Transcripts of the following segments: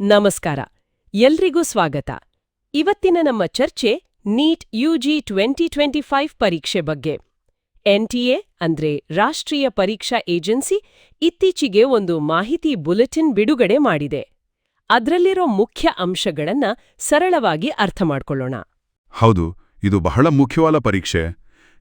ನಮಸ್ಕಾರ. ಎಲ್ರಿಗೂ ಸ್ವಾಗತ. ಇವತ್ತಿನ ನಮ್ಮ ಚರ್ಚೆ ನೀಟ್ ಯುಜಿ 2025 ಪರೀಕ್ಷೆ ಬಗ್ಗೆ. ಎನ್ಟಿಎ ಅಂದ್ರೆ ರಾಷ್ಟ್ರೀಯ ಪರೀಕ್ಷಾ ಏಜೆನ್ಸಿ ಇತ್ತೀಚೆಗೆ ಒಂದು ಮಾಹಿತಿ ಬುಲೆಟಿನ್ ಬಿಡುಗಡೆ ಮಾಡಿದೆ. ಅದ್ರಲ್ಲಿರೋ ಮುಖ್ಯ ಅಂಶಗಳನ್ನ ಸರಳವಾಗಿ ಅರ್ಥ ಮಾಡ್ಕೊಳ್ಳೋಣ. ಹೌದು, ಇದು ಬಹಳ ಮುಖ್ಯವಾದ ಪರೀಕ್ಷೆ.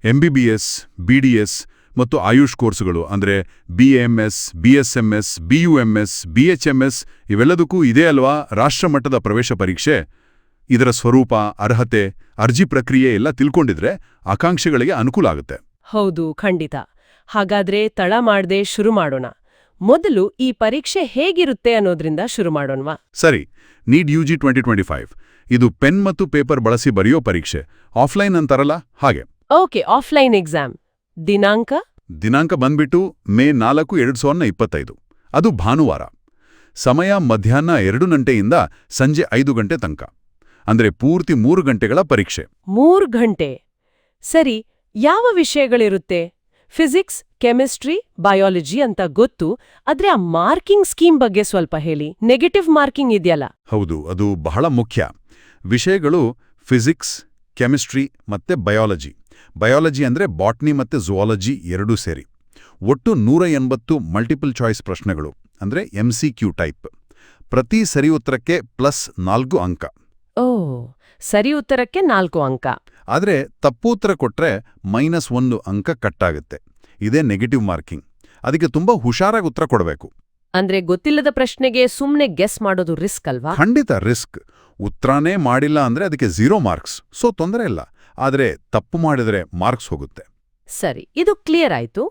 ಎಂಬಿಬಿಎಸ್, ಬಿಡಿಎಸ್ ಮತ್ತು ಆಯುಷ್ ಕೋರ್ಸುಗಳು ಅಂದ್ರೆ ಬಿಎಂಎಸ್, ಬಿಎಸ್ಎಂಎಸ್, ಬಿಯುಎಂಎಸ್, ಬಿಎಚ್ಎಂಎಸ್ ಇವೆಲ್ಲದಕ್ಕೂ ಇದೇ ಅಲ್ವಾ ರಾಷ್ಟ್ರಮಟ್ಟದ ಪ್ರವೇಶ ಪರೀಕ್ಷೆ. ಇದರ ಸ್ವರೂಪ, ಅರ್ಹತೆ, ಅರ್ಜಿ ಪ್ರಕ್ರಿಯೆ ಎಲ್ಲ ತಿಳ್ಕೊಂಡಿದ್ರೆ ಆಕಾಂಕ್ಷಿಗಳಿಗೆ ಅನುಕೂಲ ಆಗುತ್ತೆ. ಹೌದು, ಖಂಡಿತ. ಹಾಗಾದ್ರೆ ತಡ ಮಾಡ್ದೆ ಶುರು ಮಾಡೋಣ. ಮೊದಲು ಈ ಪರೀಕ್ಷೆ ಹೇಗಿರುತ್ತೆ ಅನ್ನೋದ್ರಿಂದ ಶುರು ಮಾಡೋಣವಾ? ಸರಿ. ನೀಟ್ ಯುಜಿ 2025 ಇದು ಪೆನ್ ಮತ್ತು ಪೇಪರ್ ಬಳಸಿ ಬರೆಯೋ ಪರೀಕ್ಷೆ. ಆಫ್ಲೈನ್ ಅಂತಾರಲ್ಲ ಹಾಗೆ. Okay, offline exam. ದಿನಾಂಕ ಬಂದ್ಬಿಟ್ಟು ಮೇ 4, 2025. ಅದು ಭಾನುವಾರ. ಸಮಯ ಮಧ್ಯಾಹ್ನ 2 ಗಂಟೆಯಿಂದ ಸಂಜೆ 5 ಗಂಟೆ ತನಕ. ಅಂದ್ರೆ ಪೂರ್ತಿ 3 ಗಂಟೆಗಳ ಪರೀಕ್ಷೆ. 3 ಗಂಟೆ. ಸರಿ, ಯಾವ ವಿಷಯಗಳಿರುತ್ತೆ? ಫಿಸಿಕ್ಸ್, ಕೆಮಿಸ್ಟ್ರಿ, ಬಯಾಲಜಿ ಅಂತ ಗೊತ್ತು. ಆದ್ರೆ ಆ ಮಾರ್ಕಿಂಗ್ ಸ್ಕೀಮ್ ಬಗ್ಗೆ ಸ್ವಲ್ಪ ಹೇಳಿ. ನೆಗೆಟಿವ್ ಮಾರ್ಕಿಂಗ್ ಇದೆಯಲ್ಲ? ಹೌದು, ಅದು ಬಹಳ ಮುಖ್ಯ. ವಿಷಯಗಳು ಫಿಸಿಕ್ಸ್, ಕೆಮಿಸ್ಟ್ರಿ ಮತ್ತೆ ಬಯಾಲಜಿ. ಬಯಾಲಜಿ ಅಂದ್ರೆ ಬಾಟ್ನಿ ಮತ್ತೆ ಝುವಾಲಜಿ ಎರಡೂ ಸೇರಿ. ಒಟ್ಟು 180 ಮಲ್ಟಿಪಲ್ ಚಾಯ್ಸ್ ಪ್ರಶ್ನೆಗಳು ಅಂದ್ರೆ MCQ ಟೈಪ್. ಪ್ರತಿ ಸರಿ ಉತ್ತರಕ್ಕೆ +4 ಅಂಕ. ಓ, ಸರಿ ಉತ್ತರಕ್ಕೆ 4 ಅಂಕ. ಆದ್ರೆ ತಪ್ಪು ಉತ್ತರ ಕೊಟ್ರೆ -1 ಅಂಕ ಕಟ್ಟಾಗುತ್ತೆ. ಇದೇ ನೆಗೆಟಿವ್ ಮಾರ್ಕಿಂಗ್. ಅದಕ್ಕೆ ತುಂಬಾ ಹುಷಾರಾಗಿ ಉತ್ತರ ಕೊಡಬೇಕು. ಅಂದ್ರೆ ಗೊತ್ತಿಲ್ಲದ ಪ್ರಶ್ನೆಗೆ ಸುಮ್ನೆ ಗೆಸ್ ಮಾಡೋದು ರಿಸ್ಕ್ ಅಲ್ವಾ? ಖಂಡಿತ ರಿಸ್ಕ್. ಉತ್ತರನೇ ಮಾಡಿಲ್ಲ ಅಂದ್ರೆ ಅದಕ್ಕೆ 0 ಮಾರ್ಕ್ಸ್. ಸೊ ತೊಂದರೆ ಇಲ್ಲ. ಆದ್ರೆ ತಪ್ಪು ಮಾಡಿದ್ರೆ ಮಾರ್ಕ್ಸ್ ಹೋಗುತ್ತೆ. ಸರಿ, ಇದು ಕ್ಲಿಯರ್ ಆಯ್ತು.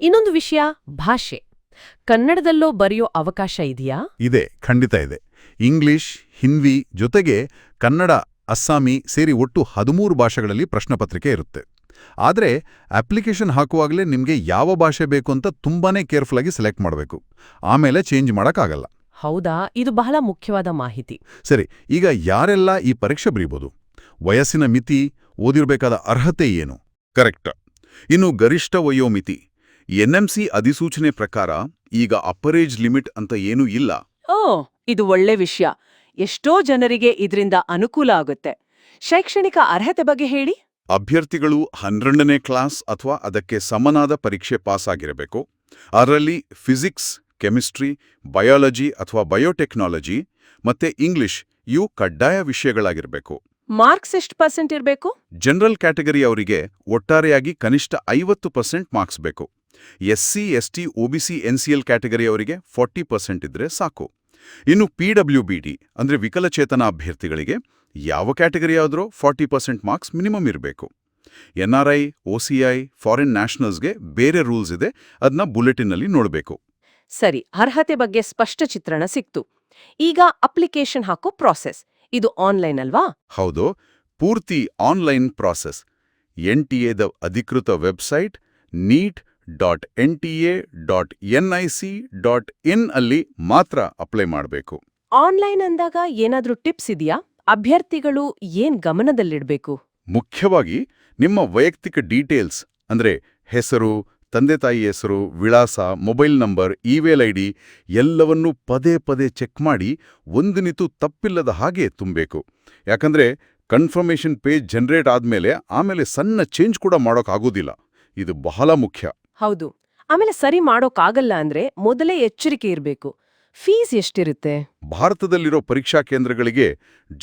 ಇನ್ನೊಂದು ವಿಷಯ, ಭಾಷೆ. ಕನ್ನಡದಲ್ಲೋ ಬರೆಯೋ ಅವಕಾಶ ಇದೆಯಾ? ಇದೆ, ಖಂಡಿತ ಇದೆ. ಇಂಗ್ಲಿಷ್, ಹಿಂದಿ ಜೊತೆಗೆ ಕನ್ನಡ, ಅಸ್ಸಾಮಿ ಸೇರಿ ಒಟ್ಟು 13 ಭಾಷೆಗಳಲ್ಲಿ ಪ್ರಶ್ನಪತ್ರಿಕೆ ಇರುತ್ತೆ. ಆದ್ರೆ ಅಪ್ಲಿಕೇಶನ್ ಹಾಕುವಾಗಲೇ ನಿಮ್ಗೆ ಯಾವ ಭಾಷೆ ಬೇಕು ಅಂತ ತುಂಬಾನೇ ಕೇರ್ಫುಲ್ ಆಗಿ ಸೆಲೆಕ್ಟ್ ಮಾಡಬೇಕು. ಆಮೇಲೆ ಚೇಂಜ್ ಮಾಡಕ್ಕಾಗಲ್ಲ. ಹೌದಾ? ಇದು ಬಹಳ ಮುಖ್ಯವಾದ ಮಾಹಿತಿ. ಸರಿ, ಈಗ ಯಾರೆಲ್ಲ ಈ ಪರೀಕ್ಷೆ ಬರೀಬಹುದು? ವಯಸ್ಸಿನ ಮಿತಿ, ಓದಿರಬೇಕಾದ ಅರ್ಹತೆ ಏನು? ಕರೆಕ್ಟ್. ಇನ್ನು ಗರಿಷ್ಠ ವಯೋಮಿತಿ. ಎನ್ಎಂಸಿ ಅಧಿಸೂಚನೆ ಪ್ರಕಾರ ಈಗ ಅಪ್ಪರ್ ಏಜ್ ಲಿಮಿಟ್ ಅಂತ ಏನೂ ಇಲ್ಲ. ಓ, ಇದು ಒಳ್ಳೆ ವಿಷಯ. ಎಷ್ಟೋ ಜನರಿಗೆ ಇದರಿಂದ ಅನುಕೂಲ ಆಗುತ್ತೆ. ಶೈಕ್ಷಣಿಕ ಅರ್ಹತೆ ಬಗ್ಗೆ ಹೇಳಿ. ಅಭ್ಯರ್ಥಿಗಳು 12ನೇ ಕ್ಲಾಸ್ ಅಥವಾ ಅದಕ್ಕೆ ಸಮನಾದ ಪರೀಕ್ಷೆ ಪಾಸ್ ಆಗಿರಬೇಕು. ಅದರಲ್ಲಿ ಫಿಸಿಕ್ಸ್, ಕೆಮಿಸ್ಟ್ರಿ, ಬಯಾಲಜಿ ಅಥವಾ ಬಯೋಟೆಕ್ನಾಲಜಿ ಮತ್ತೆ ಇಂಗ್ಲಿಷ್ ಇವು ಕಡ್ಡಾಯ ವಿಷಯಗಳಾಗಿರಬೇಕು. ಮಾರ್ಕ್ಸ್ ಎಷ್ಟು % ಇರಬೇಕು? ಜನರಲ್ ಕ್ಯಾಟಗರಿ ಅವರಿಗೆ ಒಟ್ಟಾರೆಯಾಗಿ ಕನಿಷ್ಠ 50% ಮಾರ್ಕ್ಸ್ ಬೇಕು. SC, ST, OBC, NCL category ಅವರಿಗೆ 40% ಇದ್ರೆ ಸಾಕು. ಇನ್ನು PWBD ಅಂದ್ರೆ ವಿಕಲಚೇತನ ಅಭ್ಯರ್ಥಿಗಳಿಗೆ ಯಾವ ಕ್ಯಾಟಗರಿ ಆದ್ರೂ 40% ಮಾರ್ಕ್ಸ್ ಮಿನಿಮಮ್ ಇರಬೇಕು. NRI, OCI, ಫಾರಿನ್ ನ್ಯಾಷನಲ್ಸ್ಗೆ ಬೇರೆ ರೂಲ್ಸ್ ಇದೆ. ಅದನ್ನ ಬುಲೆಟಿನ್ನಲ್ಲಿ ನೋಡಬೇಕು. ಸರಿ, ಅರ್ಹತೆ ಬಗ್ಗೆ ಸ್ಪಷ್ಟ ಚಿತ್ರಣ ಸಿಕ್ತು. ಈಗ ಅಪ್ಲಿಕೇಶನ್ ಹಾಕೋ ಪ್ರಾಸೆಸ್. ಇದು ಆನ್ಲೈನ್ ಅಲ್ವಾ? ಹೌದು, ಪೂರ್ತಿ ಆನ್ಲೈನ್ ಪ್ರಾಸೆಸ್. NTA ದ ಅಧಿಕೃತ ವೆಬ್ಸೈಟ್ neet.nta.nic.in ಅಲ್ಲಿ ಮಾತ್ರ ಅಪ್ಲೈ ಮಾಡಬೇಕು. ಆನ್ಲೈನ್ ಅಂದಾಗ ಏನಾದ್ರೂ ಟಿಪ್ಸ್ ಇದೆಯಾ? ಅಭ್ಯರ್ಥಿಗಳು ಏನ್ ಗಮನದಲ್ಲಿಡ್ಬೇಕು? ಮುಖ್ಯವಾಗಿ ನಿಮ್ಮ ವೈಯಕ್ತಿಕ ಡೀಟೇಲ್ಸ್ ಅಂದ್ರೆ ಹೆಸರು, ತಂದೆ ತಾಯಿ ಹೆಸರು, ವಿಳಾಸ, ಮೊಬೈಲ್ ನಂಬರ್, ಇಮೇಲ್ ID ಎಲ್ಲವನ್ನೂ ಪದೇ ಪದೇ ಚೆಕ್ ಮಾಡಿ ಒಂದಿನಿತೂ ತಪ್ಪಿಲ್ಲದ ಹಾಗೆ ತುಂಬಬೇಕು. ಯಾಕಂದ್ರೆ ಕನ್ಫರ್ಮೇಷನ್ ಪೇಜ್ ಜನರೇಟ್ ಆಮೇಲೆ ಸಣ್ಣ ಚೇಂಜ್ ಕೂಡ ಮಾಡೋಕ್ಕಾಗೋದಿಲ್ಲ. ಇದು ಬಹಳ ಮುಖ್ಯ. ಹೌದು, ಆಮೇಲೆ ಸರಿ ಮಾಡೋಕ್ಕಾಗಲ್ಲ ಅಂದ್ರೆ ಮೊದಲೇ ಎಚ್ಚರಿಕೆ ಇರಬೇಕು. ಫೀಸ್ ಎಷ್ಟಿರುತ್ತೆ? ಭಾರತದಲ್ಲಿರೋ ಪರೀಕ್ಷಾ ಕೇಂದ್ರಗಳಿಗೆ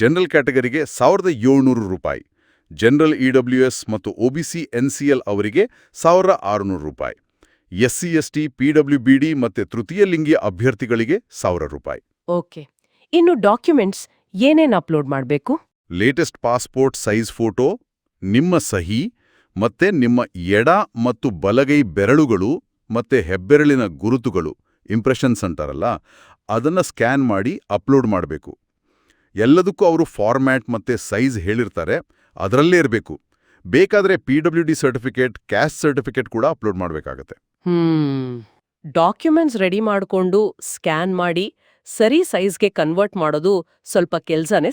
ಜನರಲ್ ಕ್ಯಾಟಗರಿಗೆ 1700 ರೂಪಾಯಿ, ಜನರಲ್ EWS ಮತ್ತು OBC NCL ಅವರಿಗೆ 1600 ರೂಪಾಯಿ, SC ST PWBD ಮತ್ತೆ ತೃತೀಯ ಲಿಂಗಿ ಅಭ್ಯರ್ಥಿಗಳಿಗೆ 1000 ರೂಪಾಯಿ. ಓಕೆ, ಇನ್ನು ಡಾಕ್ಯುಮೆಂಟ್ಸ್ ಏನೇನ್ ಅಪ್ಲೋಡ್ ಮಾಡಬೇಕು? ಲೇಟೆಸ್ಟ್ ಪಾಸ್ಪೋರ್ಟ್ ಸೈಜ್ ಫೋಟೋ, ನಿಮ್ಮ ಸಹಿ ಮತ್ತೆ ನಿಮ್ಮ ಎಡ ಮತ್ತು ಬಲಗೈ ಬೆರಳುಗಳು ಮತ್ತೆ ಹೆಬ್ಬೆರಳಿನ ಗುರುತುಗಳು, ಇಂಪ್ರೆಷನ್ಸ್ ಅಂತಾರಲ್ಲ, ಅದನ್ನ ಸ್ಕ್ಯಾನ್ ಮಾಡಿ ಅಪ್ಲೋಡ್ ಮಾಡಬೇಕು. ಎಲ್ಲದಕ್ಕೂ ಅವರು ಫಾರ್ಮ್ಯಾಟ್ ಮತ್ತೆ ಸೈಜ್ ಹೇಳಿರ್ತಾರೆ, ಅದರಲ್ಲೇ ಇರಬೇಕು. ಬೇಕಾದ್ರೆ PWD ಸರ್ಟಿಫಿಕೇಟ್, ಕ್ಯಾಸ್ಟ್ ಸರ್ಟಿಫಿಕೇಟ್ ಕೂಡ ಅಪ್ಲೋಡ್ ಮಾಡಬೇಕಾಗತ್ತೆ. ಡಾಕ್ಯುಮೆಂಟ್ಸ್ ರೆಡಿ ಮಾಡಿಕೊಂಡು ಸ್ಕ್ಯಾನ್ ಮಾಡಿ ಸರಿ ಸೈಜ್ಗೆ ಕನ್ವರ್ಟ್ ಮಾಡೋದು ಸ್ವಲ್ಪ ಕೆಲ್ಸನೇ.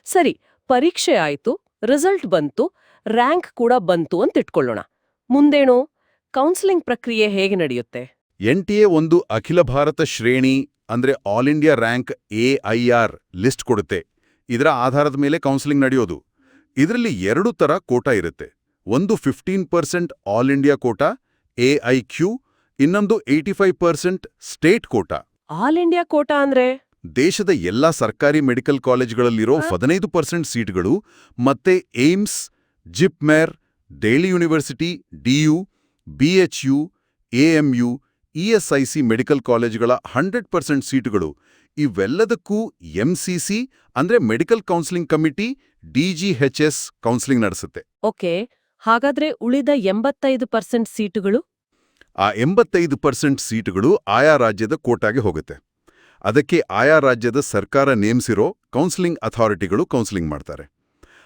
ಸರಿ, ಪರೀಕ್ಷೆ ಆಯ್ತು, ರಿಸಲ್ಟ್ ಬಂತು, ರ್ಯಾಂಕ್ ಕೂಡ ಬಂತು ಅಂತ ಇಟ್ಕೊಳ್ಳೋಣ. ಮುಂದೇನು? ಕೌನ್ಸಿಲಿಂಗ್ ಪ್ರಕ್ರಿಯೆ ಹೇಗೆ ನಡೆಯುತ್ತೆ? NTA ಒಂದು ಅಖಿಲ ಭಾರತ ಶ್ರೇಣಿ ಅಂದ್ರೆ all India rank AIR list ಕೊಡುತ್ತೆ. ಇದರ ಆಧಾರದ ಮೇಲೆ ಕೌನ್ಸಿಲಿಂಗ್ ನಡೆಯೋದು. ಇದರಲ್ಲಿ 2 ತರ ಕೋಟಾ ಇರುತ್ತೆ. ಒಂದು 15% ಆಲ್ ಇಂಡಿಯಾ ಕೋಟಾ AIQ, ಇನ್ನೊಂದು 85% state quota. All India quota ಅಂದ್ರೆ ದೇಶದ ಎಲ್ಲಾ ಸರ್ಕಾರಿ ಮೆಡಿಕಲ್ ಕಾಲೇಜ್ಗಳಲ್ಲಿರೋ 15% ಸೀಟ್ಗಳು ಮತ್ತೆ AIIMS, JIPMER, Delhi university, DU, BHU, AMU, ESIC medical ಕಾಲೇಜುಗಳ 100% ಸೀಟುಗಳು ಇವೆಲ್ಲದಕ್ಕೂ MCC ಅಂದ್ರೆ medical counselling committee DGHS counselling ನಡೆಸುತ್ತೆ. ಓಕೆ, ಹಾಗಾದ್ರೆ ಉಳಿದ 85% ಸೀಟುಗಳು? ಆ 85% ಸೀಟುಗಳು ಆಯಾ ರಾಜ್ಯದ ಕೋಟಾಗೆ ಹೋಗುತ್ತೆ. ಅದಕ್ಕೆ ಆಯಾ ರಾಜ್ಯದ ಸರ್ಕಾರ ನೇಮಿಸಿರೋ ಕೌನ್ಸಿಲಿಂಗ್ ಅಥಾರಿಟಿಗಳು ಕೌನ್ಸಿಲಿಂಗ್ ಮಾಡ್ತಾರೆ.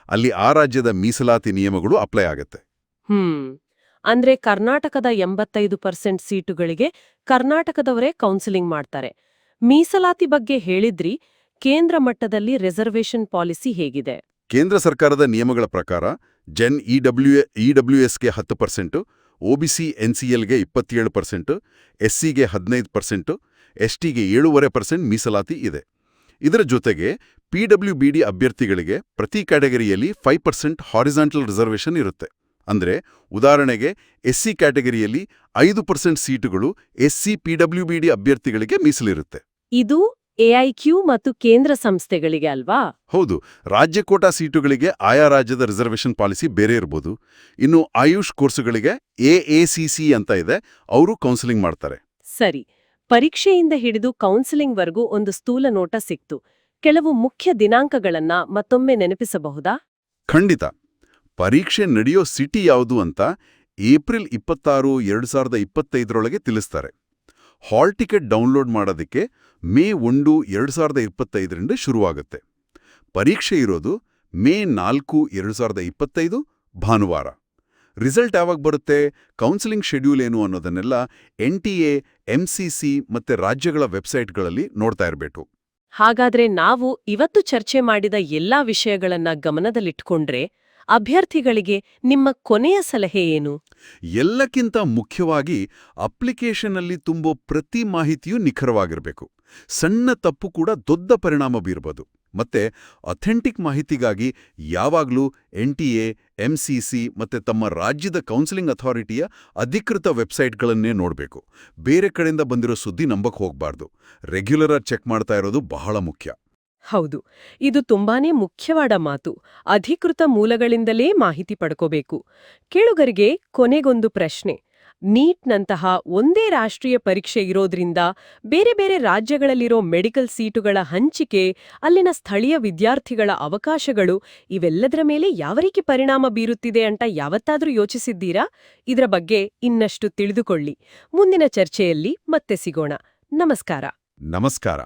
ಅಲ್ಲಿ ಆ ರಾಜ್ಯದ ಮೀಸಲಾತಿ ನಿಯಮಗಳು ಅಪ್ಲೈ ಆಗತ್ತೆ. ಅಂದ್ರೆ ಕರ್ನಾಟಕದ 85% ಸೀಟುಗಳಿಗೆ ಕರ್ನಾಟಕದವರೇ ಕೌನ್ಸಿಲಿಂಗ್ ಮಾಡ್ತಾರೆ. ಮೀಸಲಾತಿ ಬಗ್ಗೆ ಹೇಳಿದ್ರಿ, ಕೇಂದ್ರ ಮಟ್ಟದಲ್ಲಿ ರಿಸರ್ವೇಷನ್ ಪಾಲಿಸಿ ಹೇಗಿದೆ? ಕೇಂದ್ರ ಸರ್ಕಾರದ ನಿಯಮಗಳ ಪ್ರಕಾರ ಜೆನ್ EWSಗೆ 10%, OBC NCLಗೆ 27%, SCಗೆ 15%, STಗೆ 7.5% ಮೀಸಲಾತಿ ಇದೆ. ಇದರ ಜೊತೆಗೆ PWBD ಅಭ್ಯರ್ಥಿಗಳಿಗೆ ಪ್ರತಿ ಕ್ಯಾಟಗರಿಯಲ್ಲಿ 5% ಹಾರಿಜಾಂಟಲ್ ರಿಸರ್ವೇಷನ್ ಇರುತ್ತೆ. ಅಂದ್ರೆ ಉದಾಹರಣೆಗೆ SC ಕ್ಯಾಟಗರಿಯಲ್ಲಿ 5% ಸೀಟುಗಳು SC PWBD ಅಭ್ಯರ್ಥಿಗಳಿಗೆ ಮೀಸಲಿರುತ್ತೆ. ಇದು AIQ ಮತ್ತು ಕೇಂದ್ರ ಸಂಸ್ಥೆಗಳಿಗೆ ಅಲ್ವಾ? ಹೌದು. ರಾಜ್ಯ ಕೋಟಾ ಸೀಟುಗಳಿಗೆ ಆಯಾ ರಾಜ್ಯದ ರಿಸರ್ವೇಷನ್ ಪಾಲಿಸಿ ಬೇರೆ ಇರಬಹುದು. ಇನ್ನು ಆಯುಷ್ ಕೋರ್ಸುಗಳಿಗೆ AACC ಅಂತ ಇದೆ, ಅವರು ಕೌನ್ಸಿಲಿಂಗ್ ಮಾಡ್ತಾರೆ. ಸರಿ, ಪರೀಕ್ಷೆಯಿಂದ ಹಿಡಿದು ಕೌನ್ಸಿಲಿಂಗ್ವರೆಗೂ ಒಂದು ಸ್ಥೂಲ ನೋಟ ಸಿಕ್ತು. ಕೆಲವು ಮುಖ್ಯ ದಿನಾಂಕಗಳನ್ನ ಮತ್ತೊಮ್ಮೆ ನೆನಪಿಸಬಹುದಾ? ಖಂಡಿತ. ಪರೀಕ್ಷೆ ನಡೆಯೋ ಸಿಟಿ ಯಾವುದು ಅಂತ ಏಪ್ರಿಲ್ 26, 2025ರೊಳಗೆ ತಿಳಿಸ್ತಾರೆ. ಹಾಲ್ ಟಿಕೆಟ್ ಡೌನ್ಲೋಡ್ ಮಾಡೋದಕ್ಕೆ ಮೇ 1, 2025ರಿಂದ ಶುರುವಾಗುತ್ತೆ. ಪರೀಕ್ಷೆ ಇರೋದು ಮೇ 4, 2025 ಭಾನುವಾರ. ರಿಸಲ್ಟ್ ಯಾವಾಗ ಬರುತ್ತೆ, ಕೌನ್ಸಿಲಿಂಗ್ ಶೆಡ್ಯೂಲ್ ಏನು ಅನ್ನೋದನ್ನೆಲ್ಲ NTA, MCC ಮತ್ತೆ ರಾಜ್ಯಗಳ ವೆಬ್ಸೈಟ್ಗಳಲ್ಲಿ ನೋಡ್ತಾ ಇರಬೇಕು. ಹಾಗಾದ್ರೆ ನಾವು ಇವತ್ತು ಚರ್ಚೆ ಮಾಡಿದ ಎಲ್ಲಾ ವಿಷಯಗಳನ್ನ ಗಮನದಲ್ಲಿಟ್ಕೊಂಡ್ರೆ ಅಭ್ಯರ್ಥಿಗಳಿಗೆ ನಿಮ್ಮ ಕೊನೆಯ ಸಲಹೆ ಏನು? ಎಲ್ಲಕ್ಕಿಂತ ಮುಖ್ಯವಾಗಿ ಅಪ್ಲಿಕೇಶನ್ನಲ್ಲಿ ತುಂಬೋ ಪ್ರತಿ ಮಾಹಿತಿಯೂ ನಿಖರವಾಗಿರಬೇಕು. ಸಣ್ಣ ತಪ್ಪು ಕೂಡ ದೊಡ್ಡ ಪರಿಣಾಮ ಬೀರಬಹುದು. ಮತ್ತೆ ಅಥೆಂಟಿಕ್ ಮಾಹಿತಿಗಾಗಿ ಯಾವಾಗಲೂ NTA, MCC ಮತ್ತೆ ತಮ್ಮ ರಾಜ್ಯದ ಕೌನ್ಸಿಲಿಂಗ್ ಅಥಾರಿಟಿಯ ಅಧಿಕೃತ ವೆಬ್ಸೈಟ್ಗಳನ್ನೇ ನೋಡಬೇಕು. ಬೇರೆ ಕಡೆಯಿಂದ ಬಂದಿರೋ ಸುದ್ದಿ ನಂಬಕ್ ಹೋಗ್ಬಾರ್ದು. ರೆಗ್ಯುಲರ್ ಆಗಿ ಚೆಕ್ ಮಾಡ್ತಾ ಇರೋದು ಬಹಳ ಮುಖ್ಯ. ಹೌದು, ಇದು ತುಂಬಾನೇ ಮುಖ್ಯವಾದ ಮಾತು. ಅಧಿಕೃತ ಮೂಲಗಳಿಂದಲೇ ಮಾಹಿತಿ ಪಡ್ಕೋಬೇಕು. ಕೇಳುಗರಿಗೆ ಕೊನೆಗೊಂದು ಪ್ರಶ್ನೆ. ನೀಟ್ನಂತಹ ಒಂದೇ ರಾಷ್ಟ್ರೀಯ ಪರೀಕ್ಷೆ ಇರೋದ್ರಿಂದ ಬೇರೆ ಬೇರೆ ರಾಜ್ಯಗಳಲ್ಲಿರೋ ಮೆಡಿಕಲ್ ಸೀಟುಗಳ ಹಂಚಿಕೆ, ಅಲ್ಲಿನ ಸ್ಥಳೀಯ ವಿದ್ಯಾರ್ಥಿಗಳ ಅವಕಾಶಗಳು ಇವೆಲ್ಲದರ ಮೇಲೆ ಯಾವ ರೀತಿ ಪರಿಣಾಮ ಬೀರುತ್ತಿದೆ ಅಂತ ಯಾವತ್ತಾದ್ರೂ ಯೋಚಿಸಿದ್ದೀರಾ? ಇದರ ಬಗ್ಗೆ ಇನ್ನಷ್ಟು ತಿಳಿದುಕೊಳ್ಳಿ. ಮುಂದಿನ ಚರ್ಚೆಯಲ್ಲಿ ಮತ್ತೆ ಸಿಗೋಣ. ನಮಸ್ಕಾರ. ನಮಸ್ಕಾರ.